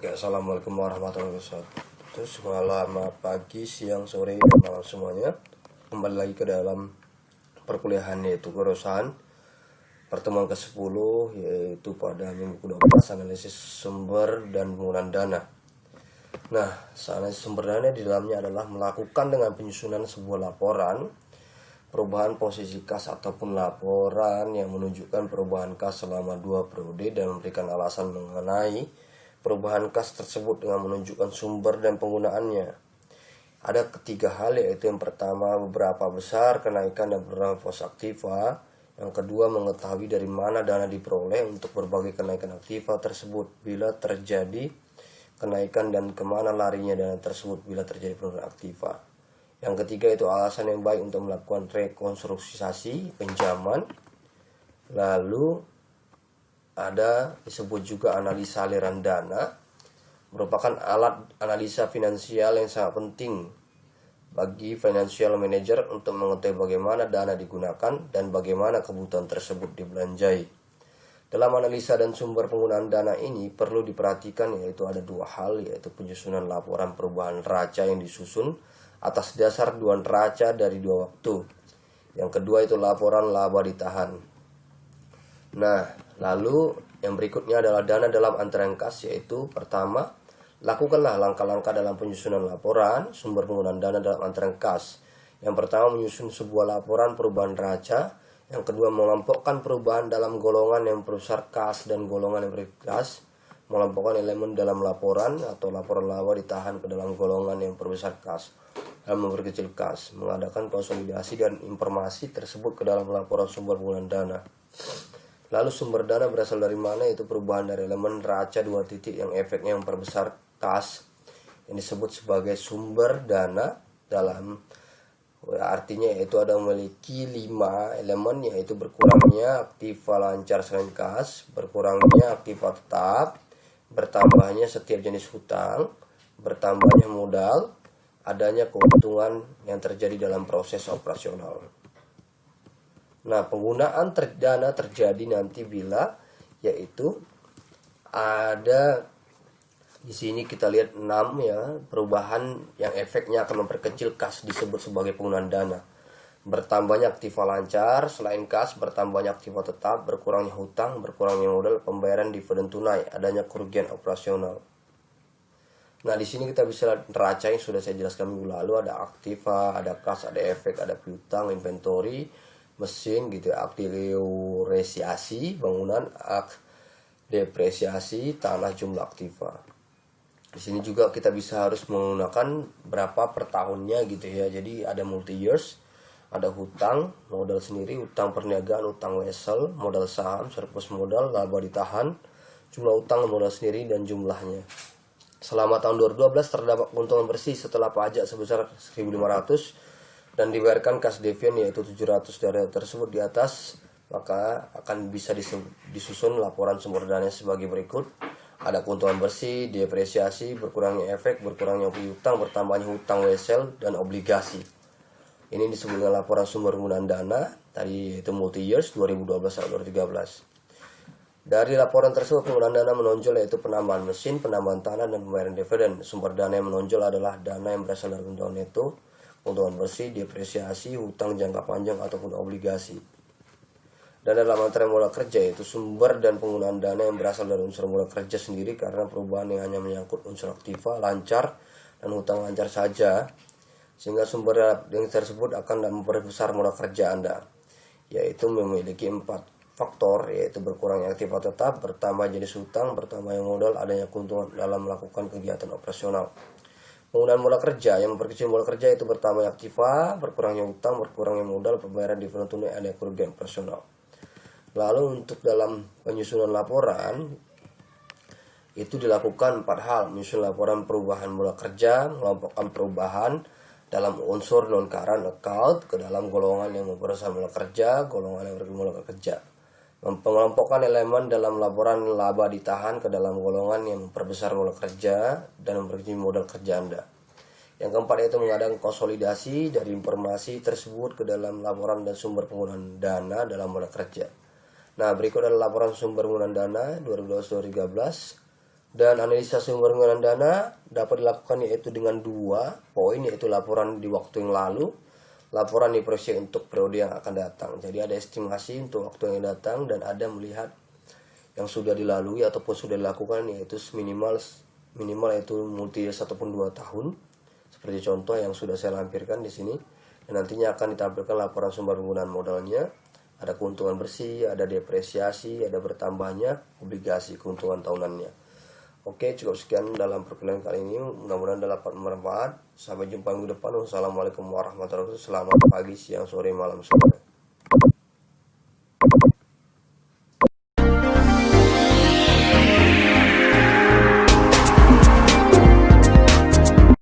Oke, assalamualaikum warahmatullahi wabarakatuh. Selamat pagi, siang, sore, dan malam semuanya. Kembali lagi ke dalam perkuliahan yaitu kewirausahaan pertemuan ke-10, yaitu pada minggu ke-12, analisis sumber dan penggunaan dana. Nah, analisis sumber dana di dalamnya adalah melakukan dengan penyusunan sebuah laporan perubahan posisi kas ataupun laporan yang menunjukkan perubahan kas selama 2 periode dan memberikan alasan mengenai perubahan kas tersebut dengan menunjukkan sumber dan penggunaannya. Ada ketiga hal, yaitu yang pertama beberapa besar kenaikan dan penurunan pos aktiva. Yang kedua mengetahui dari mana dana diperoleh untuk berbagai kenaikan aktiva tersebut bila terjadi kenaikan dan kemana larinya dana tersebut bila terjadi penurunan aktiva. Yang ketiga itu alasan yang baik untuk melakukan rekonstruksi pinjaman. Lalu ada disebut juga analisa aliran dana, merupakan alat analisa finansial yang sangat penting bagi financial manager untuk mengetahui bagaimana dana digunakan dan bagaimana kebutuhan tersebut dibelanjai. Dalam analisa dan sumber penggunaan dana ini perlu diperhatikan, yaitu ada dua hal, yaitu penyusunan laporan perubahan neraca yang disusun atas dasar dua neraca dari dua waktu. Yang kedua itu laporan laba ditahan. Nah, lalu yang berikutnya adalah dana dalam antrean kas, yaitu pertama, lakukanlah langkah-langkah dalam penyusunan laporan sumber penggunaan dana dalam antrean kas. Yang pertama, menyusun sebuah laporan perubahan neraca. Yang kedua, mengelompokkan perubahan dalam golongan yang berbesar kas dan golongan yang berkas. Mengelompokkan elemen dalam laporan atau laporan laba ditahan ke dalam golongan yang berbesar kas dan memperkecil kas. Mengadakan konsolidasi dan informasi tersebut ke dalam laporan sumber penggunaan dana. Lalu sumber dana berasal dari mana? Itu perubahan dari elemen neraca 2 titik yang efeknya memperbesar kas, yang disebut sebagai sumber dana dalam artinya yaitu ada memiliki 5 elemen, yaitu berkurangnya aktiva lancar selain kas, berkurangnya aktiva tetap, bertambahnya setiap jenis hutang, bertambahnya modal, adanya keuntungan yang terjadi dalam proses operasional. Nah, penggunaan dana terjadi nanti bila, yaitu ada di sini kita lihat 6 ya, perubahan yang efeknya akan memperkecil kas disebut sebagai penggunaan dana. Bertambahnya aktiva lancar selain kas, bertambahnya aktiva tetap, berkurangnya hutang, berkurangnya modal, pembayaran dividen tunai, adanya kerugian operasional. Nah, di sini kita bisa lihat neraca yang sudah saya jelaskan minggu lalu, ada aktiva, ada kas, ada efek, ada piutang, inventory, mesin gitu, depresiasi bangunan, depresiasi tanah, jumlah aktiva. Di sini juga kita bisa harus menggunakan berapa per tahunnya gitu ya. Jadi ada multi years, ada hutang, modal sendiri, hutang perniagaan, hutang wesel, modal saham, surplus modal, laba ditahan, jumlah hutang, modal sendiri dan jumlahnya. Selama tahun 2012 terdapat keuntungan bersih setelah pajak sebesar 1.500 dan dibayarkan kas devian yaitu 700 dari tersebut di atas, maka akan bisa disusun laporan sumber dana sebagai berikut. Ada keuntungan bersih, depresiasi, berkurangnya efek, berkurangnya piutang, bertambahnya hutang wesel dan obligasi. Ini disebut dengan laporan sumber penggunaan dana tadi, yaitu multi years 2012-2013. Dari laporan tersebut penggunaan dana menonjol yaitu penambahan mesin, penambahan tanah, dan pembayaran dividen. Sumber dana yang menonjol adalah dana yang berasal dari keuntungan neto, keuntungan bersih, depresiasi, hutang jangka panjang ataupun obligasi. Dan dalam antrean modal kerja yaitu sumber dan penggunaan dana yang berasal dari unsur modal kerja sendiri, karena perubahan yang hanya menyangkut unsur aktiva lancar dan hutang lancar saja, sehingga sumber yang tersebut akan memperbesar modal kerja Anda, yaitu memiliki 4 faktor, yaitu berkurangnya aktiva tetap, bertambah jenis hutang, bertambahnya modal, adanya keuntungan dalam melakukan kegiatan operasional. Penggunaan modal kerja yang memperkecil modal kerja itu bertambahnya aktiva, berkurangnya hutang, berkurangnya modal, pembayaran dividen tunai, ada kerugian operasional. Lalu untuk dalam penyusunan laporan itu dilakukan 4 hal. Menyusun laporan perubahan modal kerja, mengelompokkan perubahan dalam unsur non current account ke dalam golongan yang memperbesar modal kerja, golongan yang berkurang modal kerja. Mengelompokkan elemen dalam laporan laba ditahan ke dalam golongan yang memperbesar modal kerja dan memperkecil modal kerja Anda. Yang keempat yaitu mengadakan konsolidasi dari informasi tersebut ke dalam laporan dan sumber penggunaan dana dalam modal kerja. Nah, berikut adalah laporan sumber penggunaan dana 2012-2013 Dan analisa sumber penggunaan dana dapat dilakukan yaitu dengan 2 poin, yaitu laporan di waktu yang lalu, laporan di proyeksi untuk periode yang akan datang. Jadi ada estimasi untuk waktu yang datang dan ada melihat yang sudah dilalui ataupun sudah dilakukan, yaitu minimal yaitu multi 1 ataupun 2 tahun. Seperti contoh yang sudah saya lampirkan di sini. Dan nantinya akan ditampilkan laporan sumber penggunaan modalnya, ada keuntungan bersih, ada depresiasi, ada bertambahnya obligasi keuntungan tahunannya. Oke, cukup sekian dalam perkuliahan kali ini. Mudah-mudahan dapat bermanfaat. Sampai jumpa minggu depan. Wassalamualaikum warahmatullahi wabarakatuh. Selamat pagi, siang, sore, malam, sore.